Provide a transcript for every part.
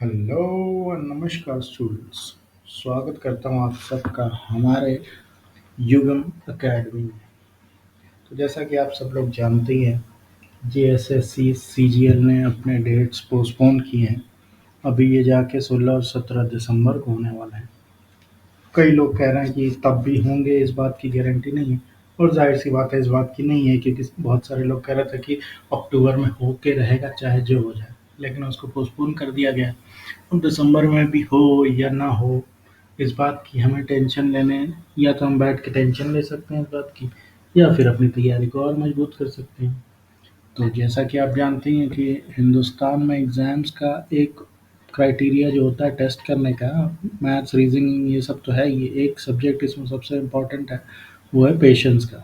Hello और नमस्कार students. स्वागत करता हूँ आप सबका हमारे युगम एकेडमी में। तो जैसा कि आप सब लोग जानते ही हैं, जेएसएससी सीजीएल ने अपने डेट्स पोस्टपोन किए हैं। अभी ये जाके 16 और 17 दिसंबर को होने वाला है। कई लोग कह रहे हैं कि तब भी होंगे, इस बात की गारंटी नहीं है। और जाहिर सी बात है, इस बात की नहीं है, क्योंकि बहुत सारे लोग कह रहे थे कि अक्टूबर में होके रहेगा चाहे जो हो जाए, लेकिन उसको पोस्टपोन कर दिया गया। अब दिसंबर में भी हो या ना हो, इस बात की हमें टेंशन लेने, या तो हम बैठ के टेंशन ले सकते हैं इस बात की, या फिर अपनी तैयारी को और मजबूत कर सकते हैं। तो जैसा कि आप जानते हैं कि हिंदुस्तान में एग्ज़ाम्स का एक क्राइटेरिया जो होता है टेस्ट करने का, मैथ्स रीजनिंग ये सब तो है, ये एक सब्जेक्ट इसमें सबसे इम्पोर्टेंट है, वो है पेशेंस का।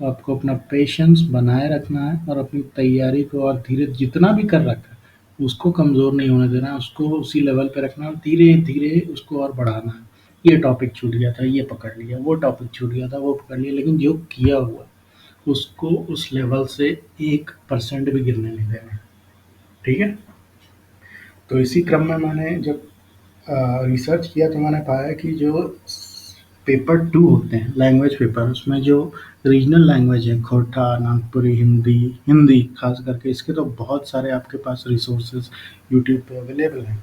तो आपको अपना पेशेंस बनाए रखना है और अपनी तैयारी को और धीरे जितना भी कर रखा है उसको कमज़ोर नहीं होने देना है, उसको उसी लेवल पे रखना है, धीरे धीरे उसको और बढ़ाना है। ये टॉपिक छूट गया था, ये पकड़ लिया, वो टॉपिक छूट गया था, वो पकड़ लिया, लेकिन जो किया हुआ उसको उस लेवल से 1% भी गिरने नहीं देना। ठीक है। तो इसी क्रम में मैंने जब रिसर्च किया तो मैंने पाया कि जो पेपर टू होते हैं लैंग्वेज पेपर, उसमें जो रीजनल लैंग्वेज है, खोटा, नागपुरी, हिंदी, हिंदी खास करके, इसके तो बहुत सारे आपके पास रिसोर्सेज यूट्यूब पे अवेलेबल हैं।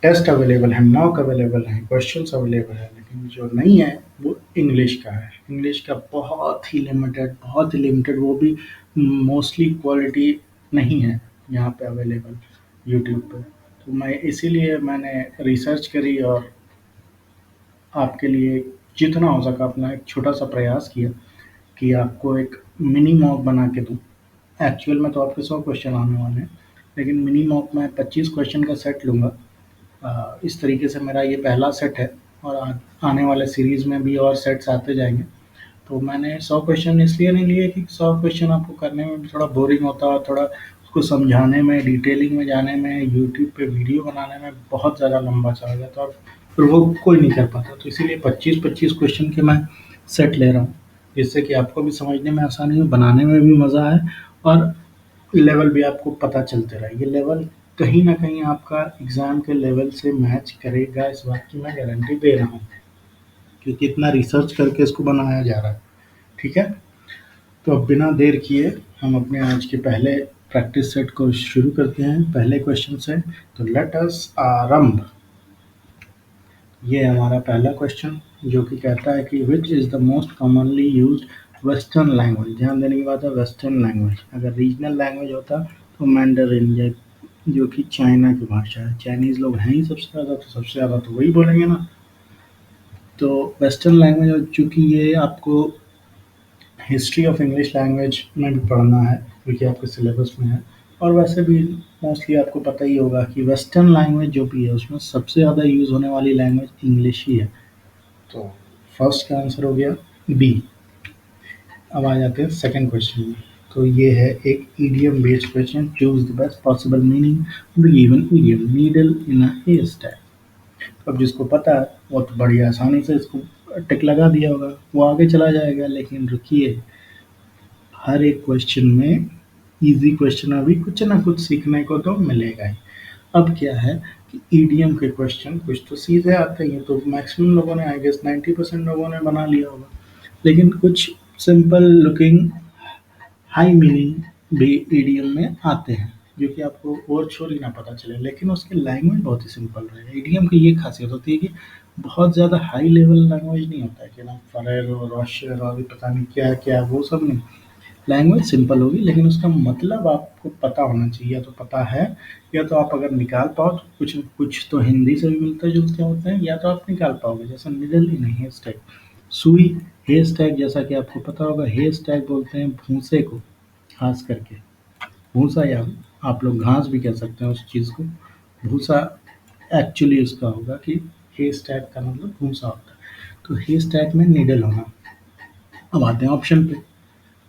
टेस्ट अवेलेबल है, मॉक अवेलेबल है, क्वेश्चंस अवेलेबल है, लेकिन जो नहीं है वो इंग्लिश का है। इंग्लिश का बहुत ही लिमिटेड, वो भी मोस्टली क्वालिटी नहीं है यहाँ पे अवेलेबल यूट्यूब पे। तो मैं इसीलिए मैंने रिसर्च करी और आपके लिए जितना हो सका अपना एक छोटा सा प्रयास किया कि आपको एक मिनी मॉक बना के दूँ। एक्चुअल में तो आपके 100 क्वेश्चन आने वाले हैं, लेकिन मिनी मॉक में 25 क्वेश्चन का सेट लूँगा। इस तरीके से मेरा ये पहला सेट है और आने वाले सीरीज़ में भी और सेट्स आते जाएँगे। तो मैंने 100 क्वेश्चन इसलिए नहीं लिए कि 100 क्वेश्चन आपको करने में भी थोड़ा बोरिंग होता है, और थोड़ा उसको समझाने में, डिटेलिंग में जाने में, यूट्यूब पे वीडियो बनाने में बहुत ज़्यादा लंबा चला जाता है और फिर वो कोई नहीं कर पाता। तो इसीलिए 25-25 क्वेश्चन के मैं सेट ले रहा हूँ, जिससे कि आपको भी समझने में आसानी हो, बनाने में भी मज़ा आए और लेवल भी आपको पता चलते रहे। ये लेवल कहीं न कहीं आपका एग्ज़ाम के लेवल से मैच करेगा, इस बात की मैं गारंटी दे रहा हूँ, क्योंकि इतना रिसर्च करके इसको बनाया जा रहा है। ठीक है? तो अब बिना देर किए हम अपने आज के पहले प्रैक्टिस सेट को शुरू करते हैं पहले क्वेश्चन से। तो लेट अस आरंभ। ये हमारा पहला क्वेश्चन, जो कि कहता है कि which is the most commonly used western language. ध्यान देने की बात है, वेस्टर्न लैंग्वेज। अगर रीजनल लैंग्वेज होता तो मैंडरिन, जो कि चाइना की भाषा है, चाइनीज़ लोग हैं ही सबसे ज़्यादा, तो सबसे ज़्यादा तो वही बोलेंगे ना। तो वेस्टर्न लैंग्वेज, चूँकि ये आपको हिस्ट्री ऑफ इंग्लिश लैंग्वेज में भी पढ़ना है, क्योंकि आपके सिलेबस में है, और वैसे भी मोस्टली आपको पता ही होगा कि वेस्टर्न लैंग्वेज जो भी है उसमें सबसे ज़्यादा यूज़ होने वाली लैंग्वेज इंग्लिश ही है। तो फर्स्ट का आंसर हो गया बी। अब आ जाते हैं सेकंड क्वेश्चन में। तो ये है एक idiom based question, choose the best possible meaning of the given idiom, needle in a haystack. अब जिसको पता है वो तो बड़ी आसानी से इसको टिक लगा दिया होगा, वो आगे चला जाएगा। लेकिन रुकिए, हर एक क्वेश्चन में, इजी क्वेश्चन में भी कुछ ना कुछ सीखने को तो मिलेगा ही। अब क्या है कि ईडीएम के क्वेश्चन कुछ तो सीधे आते ही हैं, तो मैक्सिमम लोगों ने, आई गेस 90% लोगों ने बना लिया होगा, लेकिन कुछ सिंपल लुकिंग हाई मीनिंग भी ईडीएम में आते हैं, जो कि आपको और छोर ही ना पता चले, लेकिन उसकी लैंग्वेज बहुत ही सिंपल रहेगा। ईडीएम की ये खासियत होती है कि बहुत ज़्यादा हाई लेवल लैंग्वेज नहीं होता है कि ना फरेरो, रॉशर और भी पता नहीं क्या क्या, वो सब नहीं। लैंग्वेज सिंपल होगी, लेकिन उसका मतलब आपको पता होना चाहिए। या तो पता है, या तो आप अगर निकाल पाओ तो कुछ कुछ तो हिंदी से भी मिलते जुलते होते हैं, या तो आप निकाल पाओगे। जैसे निडल इन हेयर स्टाइल, सुई, हेयर स्टाइल, जैसा कि आपको पता होगा हेयर स्टाइल बोलते हैं भूसे को, खास करके भूसा, या आप लोग घास भी कह सकते हैं उस चीज़ को। भूसा एक्चुअली उसका होगा कि हेयर स्टाइल का मतलब भूसा होता है। तो हेयर स्टाइल में निडल होना। अब आते हैं ऑप्शन पे।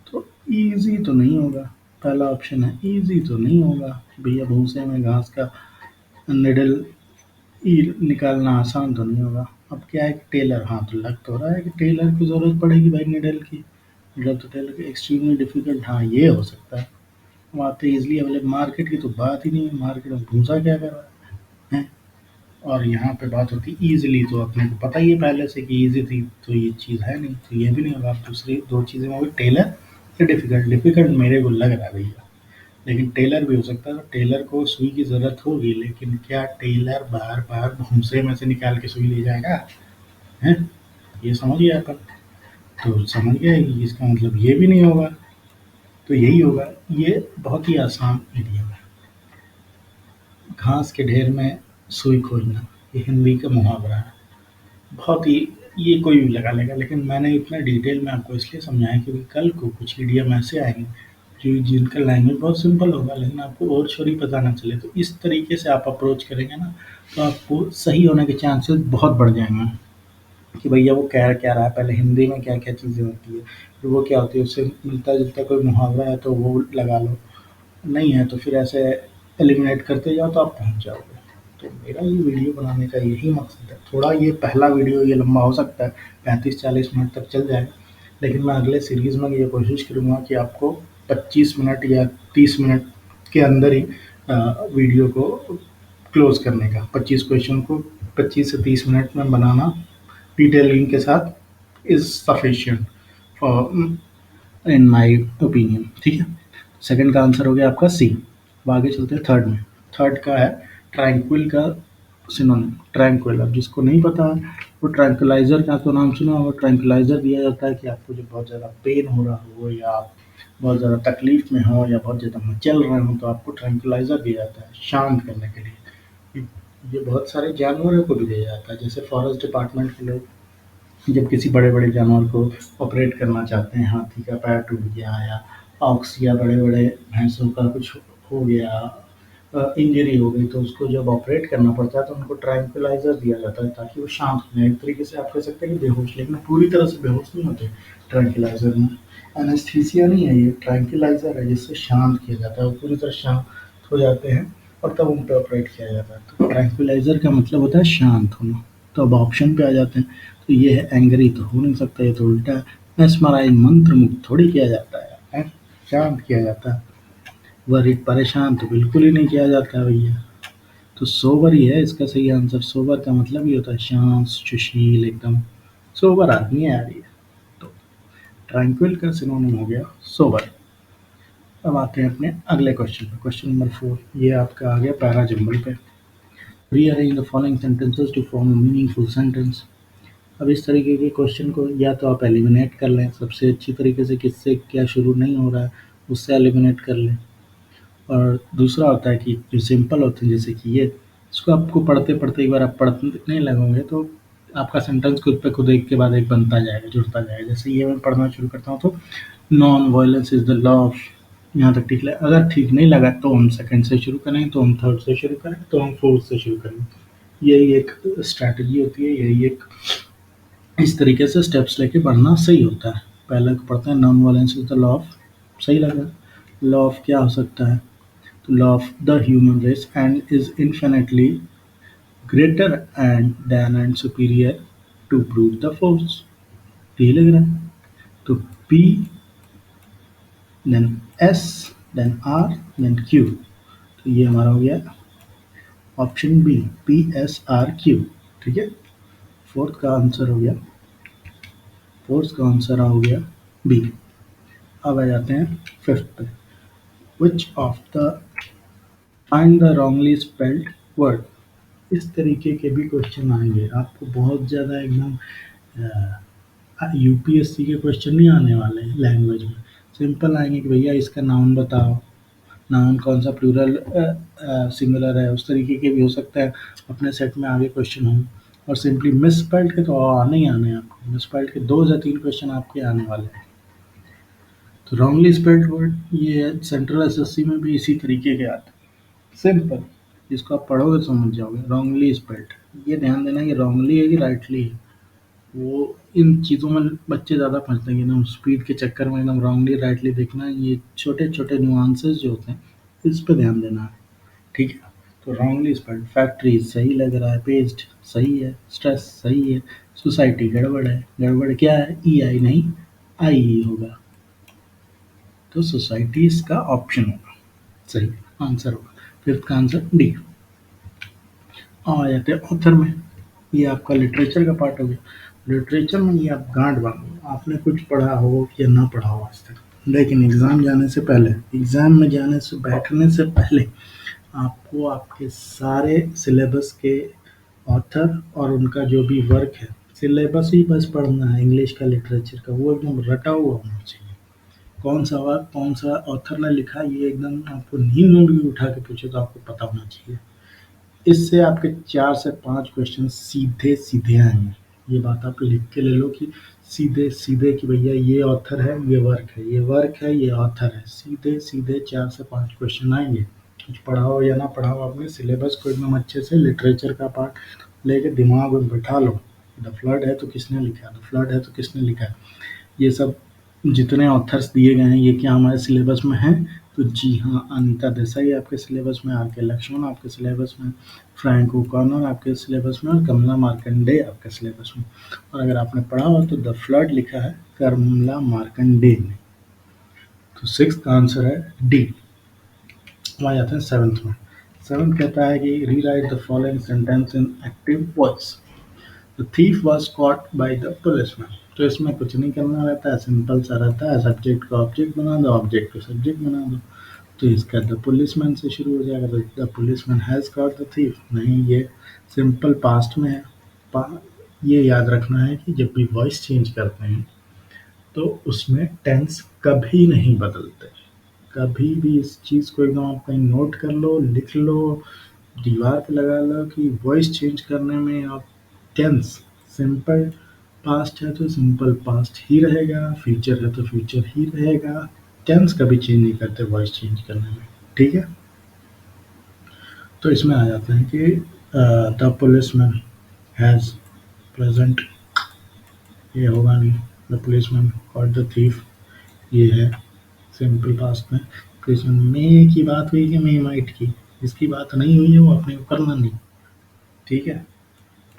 तो ईज़ी तो नहीं होगा, पहला ऑप्शन है ईज़ी तो नहीं होगा भैया, भूसे में घास का निडल निकालना आसान तो नहीं होगा। अब क्या है कि टेलर, हाँ तो लग तो रहा है कि टेलर की ज़रूरत पड़ेगी भाई निडल की, मतलब तो टेलर की एक्सट्रीमली डिफिकल्ट, हाँ ये हो सकता है। अब आते हैं ईजिली अवेलेबल, मार्केट की तो बात ही नहीं है, मार्केट में भूसा क्या कर रहा हैं। और यहाँ पे बात होती ईज़िली, तो अपने को पता ही है पहले से कि ईज़ी थी, तो ये चीज़ है नहीं, तो ये भी नहीं होगा। अब दूसरी 2 चीज़ें होंगी, टेलर या डिफ़िकल्ट। डिफ़िकल्ट मेरे को लग रहा है भैया, लेकिन टेलर भी हो सकता है। तो टेलर को सुई की ज़रूरत होगी, लेकिन क्या टेलर बार-बार भूसे में से निकाल के सुई ले जाएगा? हैं? ये समझिए अपन। तो समझ गए कि इसका मतलब ये भी नहीं होगा, तो यही होगा। ये बहुत ही आसान इडियम है। घास के ढेर में सुई खोजना, ये हिंदी का मुहावरा है। बहुत ही, ये कोई भी लगा लेगा, लेकिन मैंने इतना डिटेल में आपको इसलिए समझाया क्योंकि कल को कुछ इडियम ऐसे आएँगे जो जिनका लैंग्वेज बहुत सिंपल होगा, लेकिन आपको और छोरी पता ना चले। तो इस तरीके से आप अप्रोच करेंगे ना, तो आपको सही होने के चांसेस बहुत बढ़ जाएँगे कि भैया वो कह क्या रहा है, पहले हिंदी में क्या-क्या चीज़ें होती है, फिर वो क्या होती है, उससे मिलता-जुलता कोई मुहावरा है तो वो लगा लो। नहीं है तो फिर ऐसे एलिमिनेट करते जाओ तो आप पहुँच जाओगे। तो मेरा ये वीडियो बनाने का यही मकसद है। थोड़ा ये पहला वीडियो ये लंबा हो सकता है, 35-40 मिनट तक चल जाएगा, लेकिन मैं अगले सीरीज़ में ये कोशिश करूँगा कि आपको 25 मिनट या 30 मिनट के अंदर ही वीडियो को क्लोज़ करने का, 25 क्वेश्चन को 25 से 30 मिनट में बनाना डिटेलिंग के साथ is sufficient for in my opinion, ठीक है। सेकंड का आंसर हो गया आपका सी। अब आगे चलते हैं थर्ड में। थर्ड का है ट्रैंक्विल का सिनोनिम, ट्रैंक्विल। अब जिसको नहीं पता है वो ट्रैंक्विलाइजर का तो नाम सुना होगा। ट्रैंक्विलाइजर दिया जाता है कि आपको जब बहुत ज़्यादा पेन हो रहा हो या आप बहुत ज़्यादा तकलीफ में हो या बहुत ज़्यादा मचल रहे हो, तो आपको ट्रैंक्विलाइजर दिया जाता है शांत करने के लिए। ये बहुत सारे जानवरों को भी दिया जाता है, जैसे फॉरेस्ट डिपार्टमेंट के लोग जब किसी बड़े-बड़े जानवर को ऑपरेट करना चाहते हैं, हाथी का पैर टूट गया या ऑक्स या बड़े-बड़े भैंसों का कुछ हो गया, इंजरी हो गई, तो उसको जब ऑपरेट करना पड़ता है तो उनको ट्रैंक्विलाइज़र दिया जाता है ताकि वो शांत हो जाएँ। एक तरीके से आप कह सकते हैं कि बेहोश, लेकिन पूरी तरह से बेहोश नहीं होते ट्रैंक्विलाइज़र में। एनेस्थीसिया नहीं है ये, ट्रैंक्विलाइज़र है जिससे शांत किया जाता है। वो पूरी तरह शांत हो जाते हैं और तब उन पे ऑपरेट किया जाता है। तो ट्रैंक्विलाइज़र का मतलब होता है शांत होना। तो अब ऑप्शन पे आ जाते हैं। तो ये है एंग्री, तो हो नहीं सकता, ये तो उल्टा है। मेस्मराइज़, मंत्रमुग्ध थोड़ी किया जाता है, हैं? शांत किया जाता है। वरीड, परेशान तो बिल्कुल ही नहीं किया जाता है भैया। तो सोबर ही है इसका सही आंसर। सोबर का मतलब ये होता है शांत, सुशील, एकदम सोबर आदमी है यार ये। तो ट्रैंक्विल का सिनोनिम हो गया सोबर। अब आते हैं अपने अगले क्वेश्चन पे, क्वेश्चन नंबर 4। ये आपका आ गया पैरा जंबल पे। Rearrange the following sentences to form a meaningful sentence. अब इस तरीके के क्वेश्चन को या तो आप एलिमिनेट कर लें, सबसे अच्छी तरीके से किससे क्या शुरू नहीं हो रहा है उससे एलिमिनेट कर लें। और दूसरा होता है कि जो सिंपल होते हैं जैसे कि ये, इसको आपको पढ़ते-पढ़ते एक बार आप पढ़ने लगोगे तो आपका सेंटेंस खुद पे खुद एक के बाद एक बनता जाएगा, जुड़ता जाएगा। जैसे ये मैं पढ़ना शुरू करता हूँ तो non violence is the law of, यहाँ तक ठीक लगा। अगर ठीक नहीं लगा तो हम सेकंड से शुरू करें, तो हम थर्ड से शुरू करें, तो हम फोर्थ से शुरू करें। यही एक स्ट्रैटेजी होती है, यही एक, इस तरीके से स्टेप्स लेके बढ़ना सही होता है। पहले पढ़ते हैं non violence is the law of, सही लगा। लॉ ऑफ क्या हो सकता है? तो law of the human race and is infinitely greater and than and superior to prove the force. यही लग रहा है। तो P, then S, then R, then Q। तो ये हमारा हो गया ऑप्शन बी, PSRQ, ठीक है। फोर्थ का आंसर हो गया, फोर्थ का आंसर हो गया बी। अब आ जाते हैं फिफ्थ पे। Which of the find the wrongly spelled word. इस तरीके के भी क्वेश्चन आएंगे आपको, बहुत ज़्यादा एकदम यूपीएससी के क्वेश्चन नहीं आने वाले हैं लैंग्वेज में। सिंपल आएंगे कि भैया इसका नाउन बताओ, नाउन कौन सा प्लूरल सिंगुलर है, उस तरीके के भी हो सकता है अपने सेट में आगे क्वेश्चन हो। और सिंपली मिस स्पेल्ड के तो आने ही आने हैं आपको, मिस स्पेल्ड के 2 या 3 क्वेश्चन आपके आने वाले हैं। तो रॉन्गली स्पेल्ड वर्ड ये सेंट्रल एसएससी में भी इसी तरीके के आते हैं, सिंपल। इसको आप पढ़ोगे तो समझ जाओगे। रॉन्गली स्पेल्ड, ये ध्यान देना कि रॉन्गली है कि राइटली है। वो इन चीज़ों में बच्चे ज़्यादा फंसते हैं कि एकदम स्पीड के चक्कर में एकदम रॉन्गली राइटली देखना। ये छोटे छोटे नुआंसेस जो होते हैं इस पे ध्यान देना है, ठीक है। तो रॉन्गली स्पेल्ड, फैक्ट्री सही लग रहा है, पेस्ट सही है, स्ट्रेस सही है, सोसाइटी गड़बड़ है। गड़बड़ क्या है? ई आई नहीं, आई ई होगा। तो सोसाइटी इसका ऑप्शन होगा, सही आंसर होगा। फिफ्थ का आंसर डी। अब आ जाते हैं ऑथर में। ये आपका लिटरेचर का पार्ट हो गया। लिटरेचर में ये आप गांठ बांधो, आपने कुछ पढ़ा हो या ना पढ़ा हो आज तक, लेकिन एग्ज़ाम जाने से पहले, एग्ज़ाम में जाने से बैठने से पहले आपको आपके सारे सिलेबस के ऑथर और उनका जो भी वर्क है, सिलेबस ही बस पढ़ना है इंग्लिश का, लिटरेचर का, वो एकदम रटा हुआ होना चाहिए। कौन सा वर्क, कौन सा ऑथर ने लिखा, ये एकदम आपको नींद में भी उठा के पूछे तो आपको पता होना चाहिए। इससे आपके 4 से 5 क्वेश्चन सीधे-सीधे आएँगे। ये बात आप लिख के ले लो कि सीधे-सीधे कि भैया ये ऑथर है, ये वर्क है, ये वर्क है, ये ऑथर है। सीधे-सीधे 4 से 5 क्वेश्चन आएँगे। कुछ पढ़ा हो या ना पढ़ा हो, अपने सिलेबस को एकदम अच्छे से लिटरेचर का पार्ट लेके दिमाग में बिठा लो। द फ्लड है तो किसने लिखा है? द फ्लड है तो किसने लिखा है? ये सब जितने ऑथर्स दिए गए हैं, ये क्या हमारे सिलेबस में हैं? तो जी हाँ, अनीता देसाई आपके सिलेबस में, आर के लक्ष्मण आपके सिलेबस में, फ्रैंक ओकॉनर आपके सिलेबस में और कमला मार्कंडेय आपके सिलेबस में। और अगर आपने पढ़ा हो तो द फ्लड लिखा है कमला मार्कंडेय ने। तो सिक्स का आंसर है डी। अब आ जाते हैं सेवन्थ में। सेवन्थ कहता है कि rewrite the following sentence in active voice. The thief was caught by the policeman. तो इसमें कुछ नहीं करना रहता है, सिंपल सा रहता है, सब्जेक्ट को ऑब्जेक्ट बना दो, ऑब्जेक्ट को सब्जेक्ट बना दो। तो इसका द पुलिसमैन से शुरू हो जाएगा, तो the policeman has caught the thief, नहीं ये सिंपल पास्ट में है। ये याद रखना है कि जब भी वॉइस चेंज करते हैं तो उसमें टेंस कभी नहीं बदलते। कभी भी इस चीज़ को एकदम आप कहीं नोट कर लो, लिख लो, दीवार पे लगा लो कि वॉइस चेंज करने में आप टेंस, सिंपल पास्ट है तो सिंपल पास्ट ही रहेगा, फ्यूचर है तो फ्यूचर ही रहेगा। टेंस कभी चेंज नहीं करते वॉइस चेंज करने में, ठीक है? तो इसमें आ जाता है कि द पुलिसमैन हैज़ प्रेजेंट, ये होगा नहीं। The policeman caught the thief, ये है सिंपल पास्ट में। पुलिसमैन मे की बात हुई कि मे माइट की, जिसकी बात नहीं हुई है वो अपने को करना नहीं, ठीक है?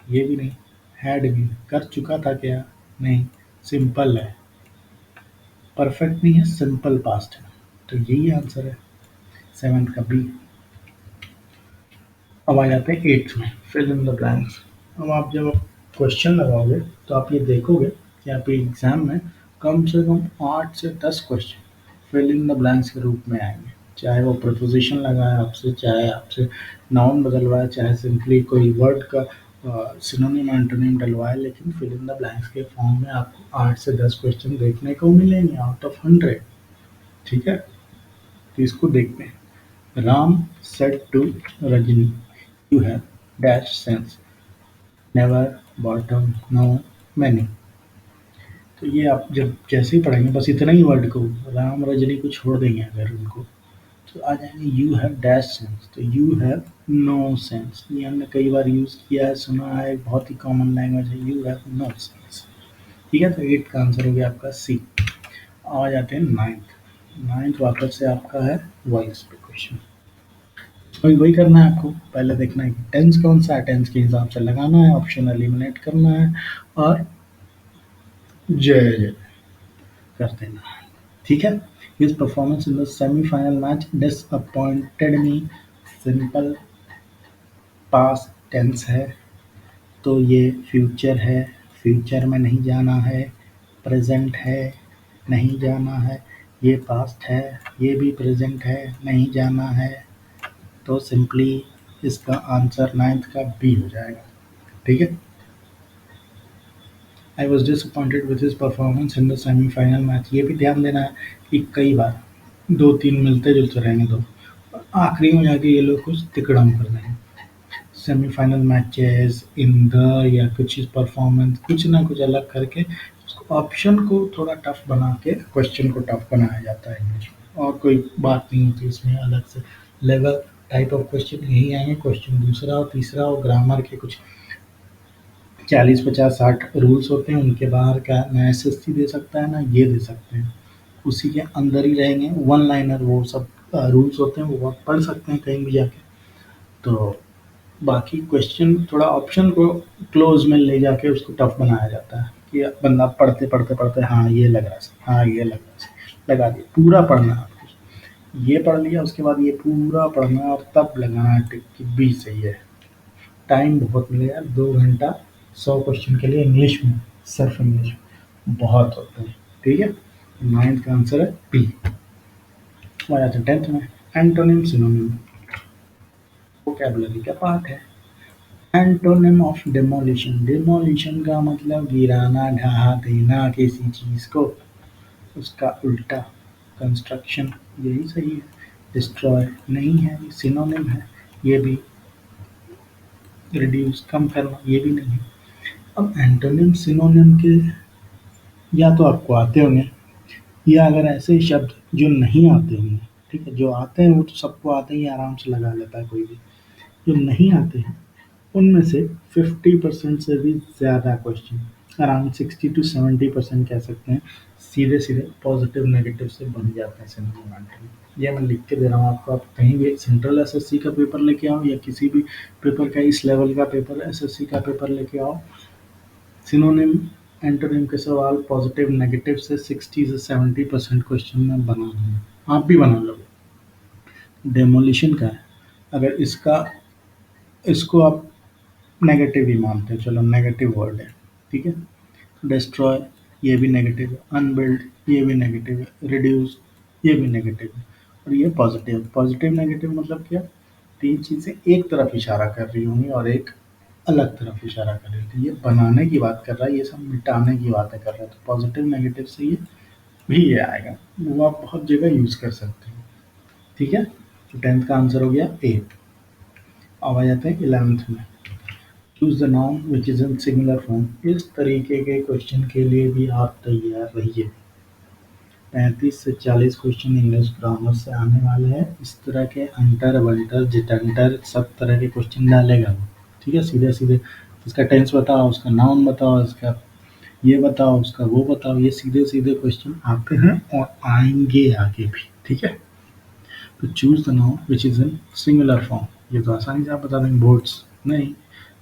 ये भी नहीं। हैड भी कर चुका था क्या? नहीं, सिंपल है, परफेक्ट नहीं है, सिंपल पास्ट है। तो यही आंसर है सेवन्थ का बी। अब आ जाते हैं एट्थ में, फिल इन द ब्लैंक्स। अब आप जब क्वेश्चन लगाओगे तो आप ये देखोगे कि आपके एग्जाम में कम से कम 8 से 10 question fill in the blanks के रूप में आएंगे। चाहे वो प्रपोजिशन लगाए आपसे, चाहे आपसे नाउन बदलवाए, चाहे सिंपली कोई वर्ड का सिनोनिम एंटोनिम डलवाए, लेकिन फिल इन द ब्लैंक्स के फॉर्म में आपको 8 से 10 क्वेश्चन देखने को मिलेंगे आउट ऑफ 100, ठीक है? तो इसको देखते हैं। Ram said to Rajini, "You have dash sense, never, bottom, no, many." तो ये आप जब जैसे ही पढ़ेंगे बस इतना ही वर्ड को, राम रजनी को छोड़ देंगे अगर उनको, तो आ जाएंगे यू हैव डैश सेंस, तो यू हैव नो सेंस। ये हमने कई बार यूज़ किया है, सुना है, बहुत ही कॉमन लैंग्वेज है, यू हैव नो सेंस, ठीक है? तो एट का आंसर हो गया आपका सी। आ जाते हैं नाइन्थ। नाइन्थ वापस से आपका है वॉइस पे क्वेश्चन। वही वही करना है आपको, पहले देखना है कि टेंस कौन सा है, टेंस के हिसाब से लगाना है, ऑप्शन एलिमिनेट करना है और जय जय कर देना है, ठीक है? His performance in the semifinal match disappointed me, simple past tense है तो ये फ्यूचर है, फ्यूचर में नहीं जाना है। प्रेजेंट है, नहीं जाना है। ये पास्ट है, ये भी प्रेजेंट है, नहीं जाना है। तो सिंपली इसका आंसर नाइन्थ का बी हो जाएगा, ठीक है? I was disappointed with his performance in the semifinal match. ये भी ध्यान देना है कि कई बार दो तीन मिलते जुलते रहेंगे दो, और आखिरी में जाके ये लोग कुछ तिकड़म कर देंगे। सेमीफाइनल मैचेस इन द या कुछ परफॉर्मेंस, कुछ ना कुछ अलग करके उसको ऑप्शन को थोड़ा टफ बना के क्वेश्चन को टफ बनाया जाता है इंग्लिश में, और कोई बात नहीं होती इसमें अलग से। लेवल टाइप ऑफ क्वेश्चन यही आएंगे, क्वेश्चन दूसरा और तीसरा, और ग्रामर के कुछ 40 50 60 रूल्स होते हैं, उनके बाहर का ना एसएससी दे सकता है ना ये दे सकते हैं, उसी के अंदर ही रहेंगे। वन लाइनर वो सब रूल्स होते हैं, वो आप पढ़ सकते हैं कहीं भी जाके। तो बाकी क्वेश्चन थोड़ा ऑप्शन को क्लोज में ले जाके उसको टफ बनाया जाता है कि बंदा पढ़ते पढ़ते पढ़ते हाँ ये लग रहा है, हाँ ये लग रहा है, लगा दिया। पूरा पढ़ना है आपको, ये पढ़ लिया उसके बाद ये पूरा पढ़ना है और तब लगाना है टिक कि बी सही है। टाइम बहुत मिलेगा, 2 घंटा 100 क्वेश्चन के लिए इंग्लिश में, सिर्फ इंग्लिश में बहुत होते हैं। ठीक है, नाइन्थ का आंसर है पी। आ जाते हैं टेंथ में, एंटोनिम सिनोनिम, वोकैबुलरी का पार्ट है। एंटोनिम ऑफ डिमोलिशन, डिमोलिशन का मतलब गिराना, ढहा देना किसी चीज को, उसका उल्टा कंस्ट्रक्शन, यही सही है। डिस्ट्रॉय नहीं है, सिनोनिम है। ये भी रिड्यूस कम करना, ये भी नहीं है। अब एंटोनिम सिनोनिम के या तो आपको आते होंगे, या अगर ऐसे शब्द जो नहीं आते होंगे, ठीक है, जो आते हैं वो तो सबको आते ही, आराम से लगा लेता है कोई भी। जो नहीं आते हैं उनमें से 50% से भी ज़्यादा क्वेश्चन, अराउंड 60 to 70% कह सकते हैं, सीधे सीधे पॉजिटिव नेगेटिव से बन जाते हैं सिनोनिम एंटोनिम। ये मैं लिख के दे रहा हूँ आपको, आप कहीं भी सेंट्रल एसएससी का पेपर लेके आओ या किसी भी पेपर का, इस लेवल का पेपर एसएससी का पेपर लेके आओ, सिनोनिम एंटोनिम के सवाल पॉजिटिव नेगेटिव से 60 से 70% क्वेश्चन में बना दूंगा, आप भी बना लो। डेमोलिशन का है, अगर इसको आप नेगेटिव ही मानते हैं, चलो नेगेटिव वर्ड है, ठीक है। डिस्ट्रॉय ये भी नेगेटिव है, अनबिल्ड ये भी नेगेटिव है, रिड्यूस ये भी नेगेटिव है, और ये पॉजिटिव। पॉजिटिव नेगेटिव मतलब क्या, तीन चीज़ें एक तरफ इशारा कर रही होंगी और एक अलग तरफ इशारा कर रही थी। ये बनाने की बात कर रहा है, ये सब मिटाने की बातें कर रहा है, तो पॉजिटिव नेगेटिव से ये भी ये आएगा, वो आप बहुत जगह यूज़ कर सकते हो। ठीक है, तो टेंथ का आंसर हो गया ए। अब आ जाते हैं इलेवेंथ में, choose the noun which is in singular form. इस तरीके के क्वेश्चन के लिए भी आप तैयार रहिए। 35 से 40 क्वेश्चन इंग्लिश ग्रामर से आने वाले हैं। इस तरह के अंटर वंटर जिटंटर सब तरह के क्वेश्चन डालेगा वो। ठीक है, सीधे सीधे उसका टेंस बताओ, उसका नाउन बताओ, उसका ये बताओ, उसका वो बताओ, ये सीधे सीधे क्वेश्चन आते हैं और आएंगे आगे भी। ठीक है, तो choose the noun which is in singular form, ये तो आसानी से आप बता देंगे। बोट्स नहीं,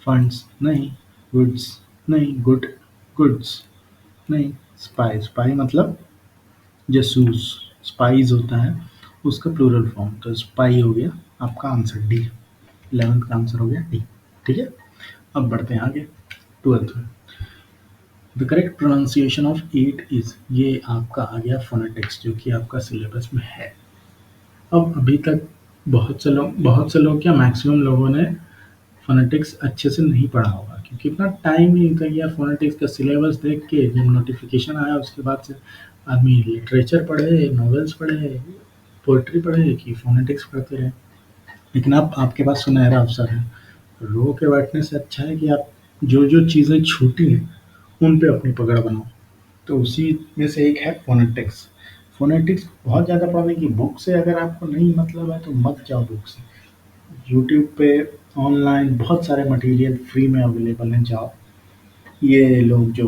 फंड्स नहीं, गुड्स नहीं, गुड्स नहीं, स्पाई, स्पाई मतलब जासूस, स्पाइस होता है उसका प्लूरल फॉर्म, तो स्पाई हो गया आपका आंसर डी। 11th का आंसर हो गया डी। ठीक है, अब बढ़ते हैं आगे 12th में। The correct pronunciation of eat is, ये आपका आ गया फोनेटिक्स, जो कि आपका सिलेबस में है। अब अभी तक बहुत से लोग क्या, मैक्सिमम लोगों ने फोनेटिक्स अच्छे से नहीं पढ़ा होगा, क्योंकि इतना टाइम नहीं निकल गया फोनेटिक्स का सिलेबस देख के। जब नोटिफिकेशन आया उसके बाद से आदमी लिटरेचर पढ़े, नॉवेल्स पढ़े, पोइट्री पढ़े कि फोनेटिक्स पढ़ते रहे। लेकिन अब आपके पास सुनहरा अवसर है, रो के बैठने से अच्छा है कि आप जो जो चीज़ें छूटी हैं उन पे अपनी पकड़ बनाओ। तो उसी में से एक है फोनेटिक्स। फोनेटिक्स बहुत ज़्यादा पढ़ने की, बुक से अगर आपको नहीं मतलब है तो मत जाओ बुक से। यूट्यूब पे ऑनलाइन बहुत सारे मटेरियल फ्री में अवेलेबल हैं, जाओ। ये लोग जो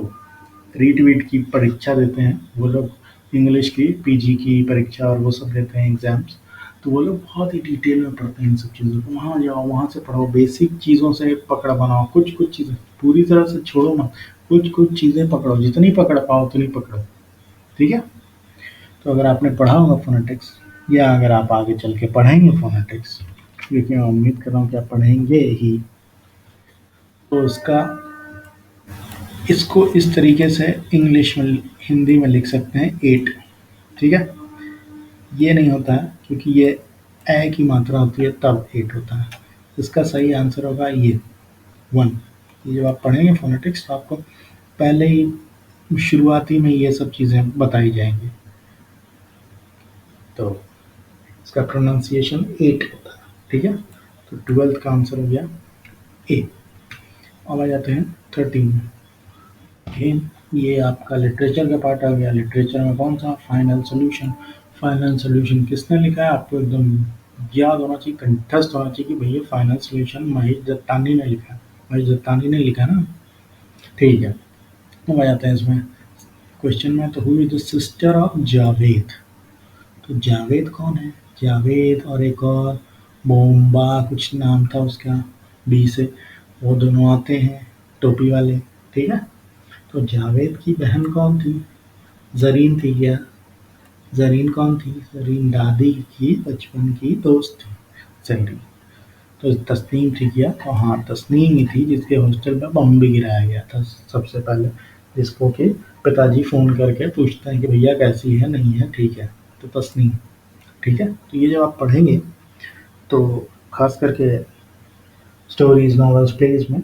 रीट वीट की परीक्षा देते हैं, वो लोग इंग्लिश की पीजी की परीक्षा और वो सब देते हैं एग्ज़ाम्स, तो वो लोग बहुत ही डिटेल में पढ़ते हैं इन सब चीज़ों को। वहाँ जाओ, वहाँ से पढ़ो, बेसिक चीज़ों से पकड़ बनाओ, कुछ चीज़ें पूरी तरह से छोड़ो मत, कुछ चीज़ें पकड़ो, जितनी पकड़ पाओ उतनी पकड़ो। ठीक है, तो अगर आपने पढ़ा होगा फोनेटिक्स, या अगर आप आगे चल के पढ़ेंगे फोनेटिक्स, क्योंकि मैं उम्मीद कर रहा हूँ कि आप पढ़ेंगे ही, तो उसका इसको इस तरीके से इंग्लिश में हिंदी में लिख सकते हैं 8। ठीक है, ये नहीं होता है क्योंकि ये ए की मात्रा होती है तब 8 होता है। इसका सही आंसर होगा ये 1। ये जब आप पढ़ेंगे फोनेटिक्स तो आपको पहले ही शुरुआती में ये सब चीज़ें बताई जाएंगी। तो इसका प्रोनाउंसिएशन 8 होता है। ठीक है, तो 12th का आंसर हो गया ए। अब आ जाते हैं 13 में। अगेन ये आपका लिटरेचर का पार्ट आ गया। लिटरेचर में कौन सा, फाइनल सोल्यूशन। फाइनल सोल्यूशन किसने लिखा है, आपको एकदम याद होना चाहिए, कंठस्थ होना चाहिए कि भैया फाइनल सोल्यूशन महेश दत्तानी ने लिखा है। महेश दत्तानी ने लिखा है ना। ठीक है, अब आ जाते हैं इसमें क्वेश्चन में, तो हुई द सिस्टर ऑफ जावेद। तो जावेद कौन है, जावेद और एक और बोम्बा कुछ नाम था उसका, बी से, वो दोनों आते हैं टोपी वाले। ठीक है, तो जावेद की बहन कौन थी, ज़रीन थी क्या। ज़रीन कौन थी, ज़रीन दादी की बचपन की दोस्त थी ज़रीन। तो तस्नीम थी क्या? तो हाँ, तस्नीम ही थी जिसके हॉस्टल में बम भी गिराया गया था सबसे पहले, जिसको कि पिताजी फ़ोन करके पूछते हैं कि भैया कैसी है? नहीं है, ठीक है। तो तस्नीम, ठीक है? तो ये जब आप पढ़ेंगे तो ख़ास करके स्टोरीज़, नॉवेल्स, प्लेज़ में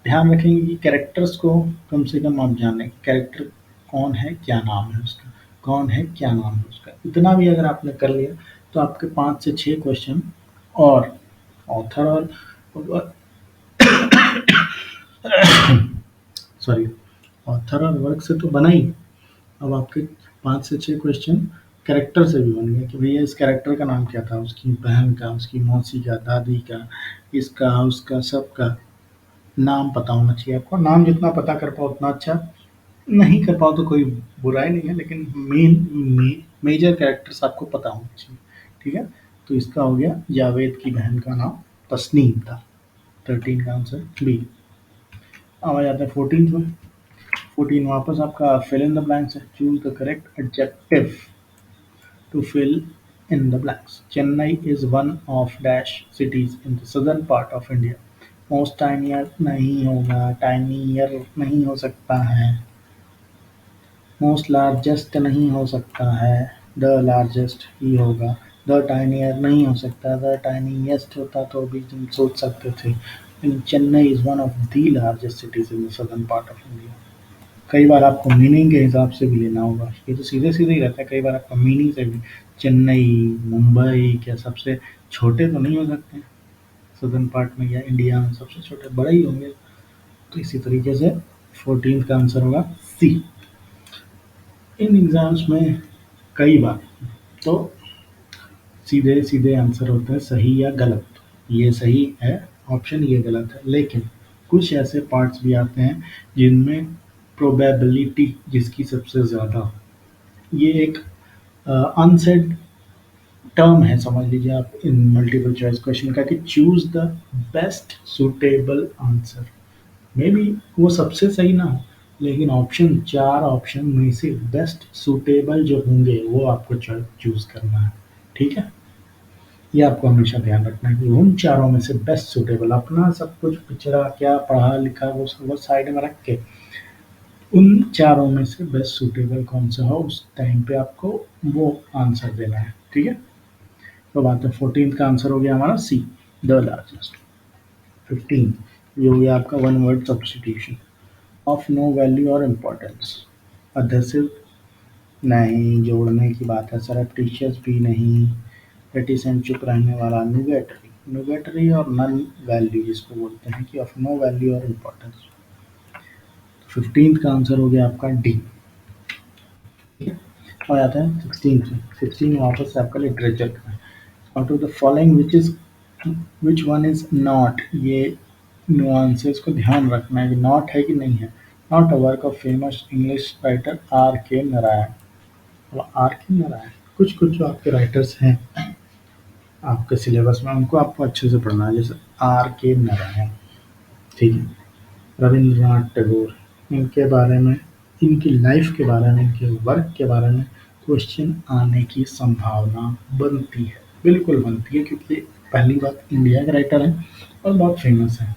ध्यान रखेंगे कि कैरेक्टर्स को कम से कम आप जानें, कैरेक्टर कौन है, क्या नाम है उसका, कौन है, क्या नाम है उसका। इतना भी अगर आपने कर लिया तो आपके 5 से 6 क्वेश्चन और ऑथर और सॉरी, ऑथर और वर्क से तो बना ही। अब आपके 5 से 6 क्वेश्चन कैरेक्टर से भी बन गए कि भैया इस कैरेक्टर का नाम क्या था, उसकी बहन का, उसकी मौसी का, दादी का, इसका, उसका, सबका नाम पता होना चाहिए आपको। नाम जितना पता कर पाओ उतना अच्छा, नहीं कर पाओ तो कोई बुराई नहीं है, लेकिन मेजर कैरेक्टर्स आपको पता होना चाहिए, ठीक है? तो इसका हो गया, जावेद की बहन का नाम तस्नीम था। 13 का आंसर बी। अब आ जाते हैं 14th में। 14 वापस आपका फिल इन द ब्लैंक्स है। Choose the correct adjective to fill in the blanks. Chennai is one of dash cities in the southern part of India. Most tinier नहीं होगा, tinier नहीं हो सकता है, most largest नहीं हो सकता है, the largest ही होगा, the tinier नहीं हो सकता, the tiniest होता तो भी तुम सोच सकते थे, लेकिन Chennai is one of the largest cities in the southern part of India. कई बार आपको मीनिंग के हिसाब से भी लेना होगा, ये तो सीधे-सीधे ही रहता है, कई बार आपका मीनिंग से भी चेन्नई, मुंबई क्या सबसे छोटे तो नहीं हो सकते हैं, सदर्न पार्ट में या इंडिया में सबसे छोटे बड़े ही होंगे। तो इसी तरीके से 14th का आंसर होगा सी। इन एग्ज़ाम्स में कई बार तो सीधे-सीधे आंसर होते हैं सही या गलत। ये सही है ऑप्शन, ये गलत है। लेकिन कुछ ऐसे पार्ट्स भी आते हैं जिनमें प्रोबेबिलिटी जिसकी सबसे ज़्यादा हो। ये एक अनसेड टर्म है, समझ लीजिए आप, इन मल्टीपल चॉइस क्वेश्चन का कि choose the best suitable answer. May be वो सबसे सही ना हो, लेकिन ऑप्शन, 4 ऑप्शन में से बेस्ट सूटेबल जो होंगे वो आपको चूज करना है, ठीक है? ये आपको हमेशा ध्यान रखना है कि उन चारों में से बेस्ट सूटेबल, अपना सब कुछ पिछड़ा क्या पढ़ा लिखा वो सब वो साइड में रख के उन चारों में से बेस्ट सूटेबल कौन सा हो उस टाइम पे आपको वो आंसर देना है, ठीक है? तो बात है 14th का आंसर हो गया हमारा सी, द लार्जेस्ट। 15 ये हो गया आपका one word substitution. Of no value और इम्पोर्टेंस, अधसिव नहीं, जोड़ने की बात है, सरप्टिशियस भी नहीं, रेटिसेंट चुप रहने वाला, नुगेटरी, नुगेटरी और नन वैल्यू जिसको बोलते हैं कि ऑफ नो वैल्यू और इम्पोर्टेंस। 15th का आंसर हो गया आपका डी। और आता है 16th में। 16 वापस से आपका लिटरेचर का है। Out of the following which one is not, ये नुआंसेस को ध्यान रखना है कि नॉट है कि नहीं है। Not a work of famous English writer R K Narayan. और आर के नारायण, कुछ कुछ जो आपके राइटर्स हैं आपके सिलेबस में उनको आपको अच्छे से पढ़ना है, जैसे आर के नारायण, ठीक है, रविंद्रनाथ टैगोर, इनके बारे में, इनकी लाइफ के बारे में, इनके वर्क के बारे में क्वेश्चन आने की संभावना बनती है, बिल्कुल बनती है, क्योंकि पहली बात इंडिया के राइटर हैं और बहुत फेमस हैं।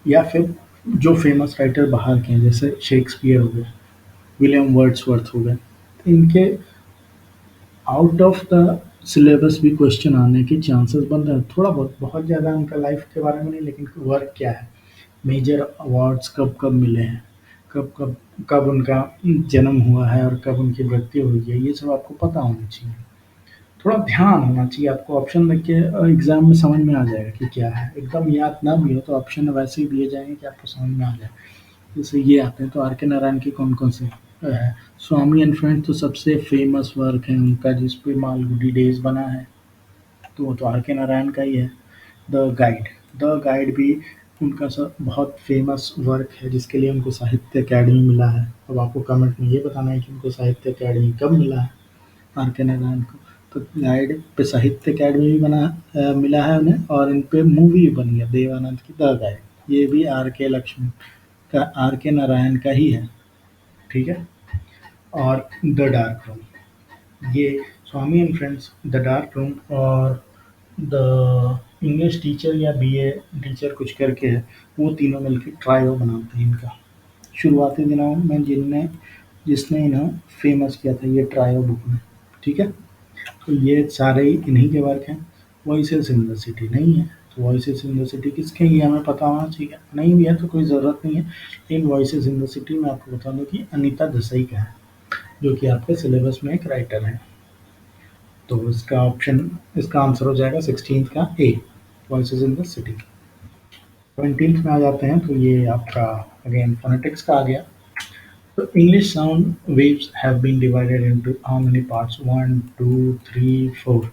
या फिर जो फेमस राइटर बाहर के हैं जैसे शेक्सपियर हो गए, विलियम वर्ड्सवर्थ हो गए, तो इनके आउट ऑफ द सिलेबस भी क्वेश्चन आने के चांसेस बन रहे हैं, थोड़ा बहुत, बहुत ज़्यादा उनका लाइफ के बारे में नहीं, लेकिन वर्क क्या है, मेजर अवार्ड्स कब कब मिले हैं, कब कब कब उनका जन्म हुआ है और कब उनकी मृत्यु हुई है, ये सब आपको पता होना चाहिए। थोड़ा ध्यान होना चाहिए आपको, ऑप्शन देख के एग्जाम में समझ में आ जाएगा कि क्या है। एकदम याद ना भी हो तो ऑप्शन वैसे ही दिए जाएंगे कि आपको समझ में आ जाए। जैसे ये आते हैं तो आर के नारायण के कौन कौन से है। स्वामी एंड फ्रेंड्स तो सबसे फेमस वर्क है उनका, जिस पे मालगुडी डेज बना है, तो वो तो आर के नारायण का ही है। द गाइड, द गाइड भी उनका सब बहुत फेमस वर्क है जिसके लिए उनको साहित्य अकेडमी मिला है। अब आपको कमेंट में ये बताना है कि उनको साहित्य अकेडमी कब मिला है आर के नारायण को। तो गाइड पे साहित्य अकेडमी भी मिला है उन्हें, और इन पे मूवी भी बनी है देवानंद की, द गाइड। ये भी आर के लक्ष्मण का, आर के नारायण का ही है, ठीक है। और द डार्क रूम, ये Swami and friends, the dark room और द इंग्लिश टीचर या बीए टीचर कुछ करके है, वो तीनों मिलके ट्रायो बनाते हैं इनका। शुरुआती दिनों में जिसने इन्हें फेमस किया था ये ट्रायो बुक में। ठीक है, तो ये सारे ही इन्हीं के वर्क हैं। वॉइसेस इन द सिटी नहीं है, तो वॉइसेस इन द सिटी किसके हैं ये हमें पता होना चाहिए। नहीं भी है तो कोई ज़रूरत नहीं है, लेकिन वॉइसेस इन द सिटी में आपको बता दूं कि अनीता देसाई का है, जो कि आपके सिलेबस में एक राइटर है। तो इसका आंसर हो जाएगा 16th का ए, voices in the city. 17th में आ जाते हैं, तो ये आपका अगेन फोनेटिक्स का आ गया। तो English sound waves have been divided into how many parts, 1 2 3 4।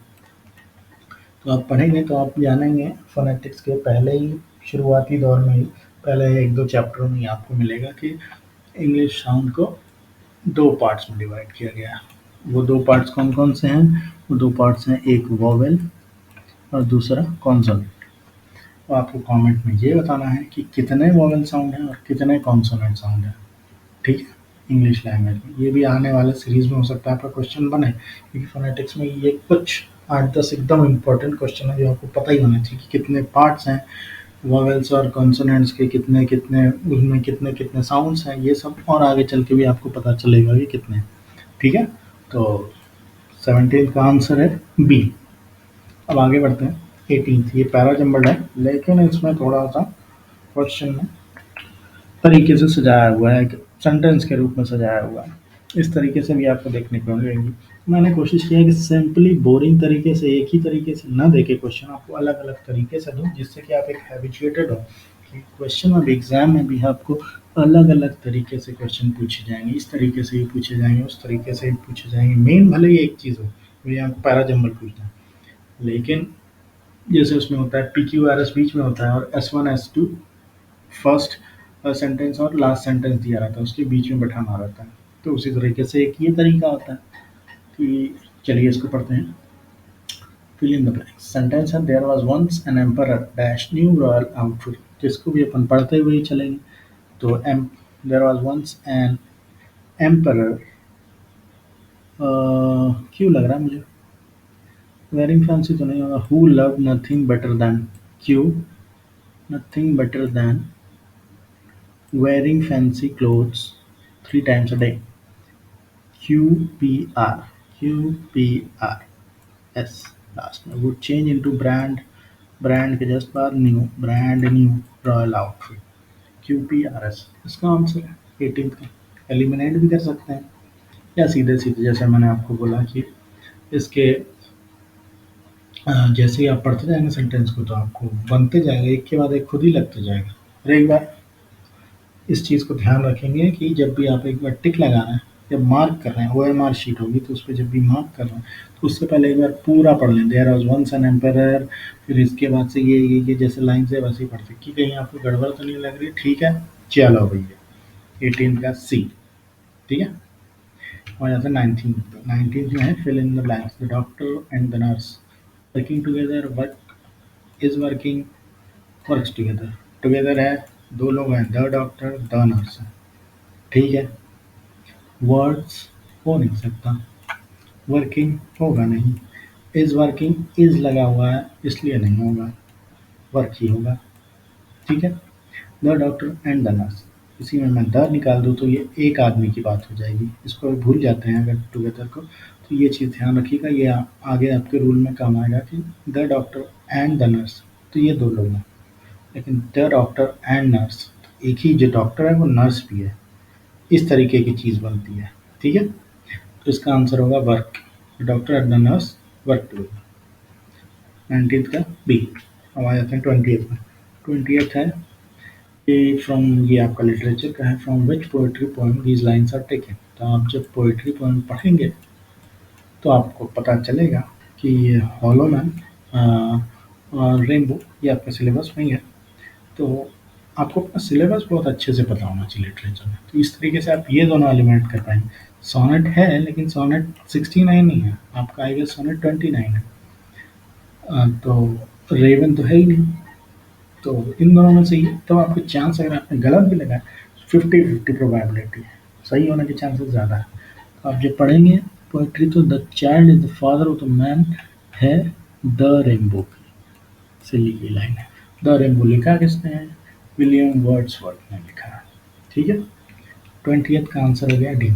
तो आप पढ़ेंगे तो आप जानेंगे फोनेटिक्स के पहले ही शुरुआती दौर में ही, पहले एक दो चैप्टरों में ही आपको मिलेगा कि इंग्लिश साउंड को दो पार्ट्स में डिवाइड किया गया है। वो दो पार्ट्स कौन कौन से हैं? वो दो पार्ट्स हैं, एक वोवेल और दूसरा कॉन्सोनेंट। तो आपको कमेंट में ये बताना है कि कितने वोवेल साउंड हैं और कितने कॉन्सोनेंट साउंड हैं। ठीक है, इंग्लिश लैंग्वेज में ये भी आने वाले सीरीज में हो सकता है आपका क्वेश्चन बने, क्योंकि फोनेटिक्स में ये कुछ 8-10 एकदम इम्पोर्टेंट क्वेश्चन है जो आपको पता ही होना चाहिए कि कितने पार्ट्स हैं वोवेल्स और कॉन्सोनेंट्स के, कितने कितने उसमें कितने कितने साउंड्स हैं, ये सब और आगे चल के भी आपको पता चलेगा कि कितने। ठीक है, तो 17 का आंसर है बी। अब आगे बढ़ते हैं 18th, ये पैरा जम्बल्ड है, लेकिन इसमें थोड़ा सा क्वेश्चन में तरीके से सजाया हुआ है, सेंटेंस के रूप में सजाया हुआ है। इस तरीके से भी आपको देखने को मिलेंगी। मैंने कोशिश किया है कि सिंपली बोरिंग तरीके से, एक ही तरीके से ना देके क्वेश्चन आपको अलग अलग तरीके से दूं, जिससे कि आप एक हैबिचुएटेड हो कि क्वेश्चन अब एग्जाम में भी आपको अलग अलग तरीके से क्वेश्चन पूछे जाएंगे, इस तरीके से ही पूछे जाएंगे, उस तरीके से ही पूछे जाएंगे। मेन भले ही एक चीज़ हो, ये आपको पैरा जम्बल पूछना है, लेकिन जैसे उसमें होता है पी क्यू आर एस बीच में होता है और S1 S2 फर्स्ट सेंटेंस और लास्ट सेंटेंस दिया रहता है, उसके बीच में बैठाना रहता है। तो उसी तरीके से एक ये तरीका होता है कि चलिए इसको पढ़ते हैं। Fill in the blanks. Sentence है there was once an emperor dash new royal outfit, जिसको भी अपन पढ़ते हुए ही चलेंगे। तो um there was once an emperor, क्यों लग रहा है मुझे वेरिंग फैंसी तो नहीं होगा, who love nothing better than, क्यों nothing better than wearing fancy clothes 3 times a day. QPR, QPR, S last में would change into ब्रांड के जस्ट बाद new, brand new royal outfit, QPRS इसका answer है 18th का। Eliminate भी कर सकते हैं या सीधे सीधे जैसे मैंने आपको बोला कि इसके जैसे ही आप पढ़ते जाएंगे सेंटेंस को तो आपको बनते जाएगा, एक के बाद एक खुद ही लगते जाएगा। और एक बार इस चीज़ को ध्यान रखेंगे कि जब भी आप एक बार टिक लगा रहे हैं, जब मार्क कर रहे हैं, OMR शीट होगी तो उस पे जब भी मार्क कर रहे हैं तो उससे पहले एक बार पूरा पढ़ लें, there was once an emperor, फिर इसके बाद से ये जैसे लाइन से वैसे ही पढ़ते कि कहीं आपको गड़बड़ तो नहीं लग रही। ठीक है, चलो भैया 18 का सी। ठीक है, और यहाँ से 19 जो है fill in the blanks. The doctor and the nurse working together, working works together, together है, दो लोग हैं, द डॉक्टर द नर्स है। ठीक है, वर्ड्स हो नहीं सकता, वर्किंग होगा नहीं, इज वर्किंग इज लगा हुआ है इसलिए नहीं होगा, वर्क ही होगा। ठीक है, the doctor and the nurse, इसी में मैं द निकाल दूँ तो ये एक आदमी की बात हो जाएगी, इसको अगर भूल जाते हैं अगर टुगेदर को, तो ये चीज़ ध्यान रखिएगा, ये आगे आपके रूल में काम आएगा कि the doctor and the nurse, तो ये दो लोग हैं, लेकिन द डॉक्टर एंड नर्स, एक ही जो डॉक्टर है वो नर्स भी है, इस तरीके की चीज़ बनती है। ठीक है, तो इसका आंसर होगा work, doctor and the nurse work together. 19th का बी। अब आ जाते हैं 20th में। 20th है ये फ्रॉम, ये आपका लिटरेचर का है, from which poetry poem these lines are taken. तो आप जब पोएट्री पोएम पढ़ेंगे तो आपको पता चलेगा कि ये हॉलो मैन और रेनबो ये आपका सिलेबस में ही है। तो आपको अपना सिलेबस बहुत अच्छे से पता होना चाहिए लिटरेचर में, तो इस तरीके से आप ये दोनों एलिमेंट कर पाएंगे। सोनेट है लेकिन सोनेट 69 नहीं है, आपका आएगा सोनेट 29 है। तो रेवन तो है ही नहीं, तो इन दोनों में से ही तो आपके चांस, अगर आपने गलत भी लगाया 50-50 प्रोबेबिलिटी है, सही होने के चांसेस ज़्यादा है। तो आप जब पढ़ेंगे पोएट्री तो the child is the father of the man है द रेनबो की, से ली गई लाइन है। द रेनबो लिखा किसने है? विलियम वर्ड्सवर्थ ने लिखा है। ठीक है, 20th का आंसर हो गया डी।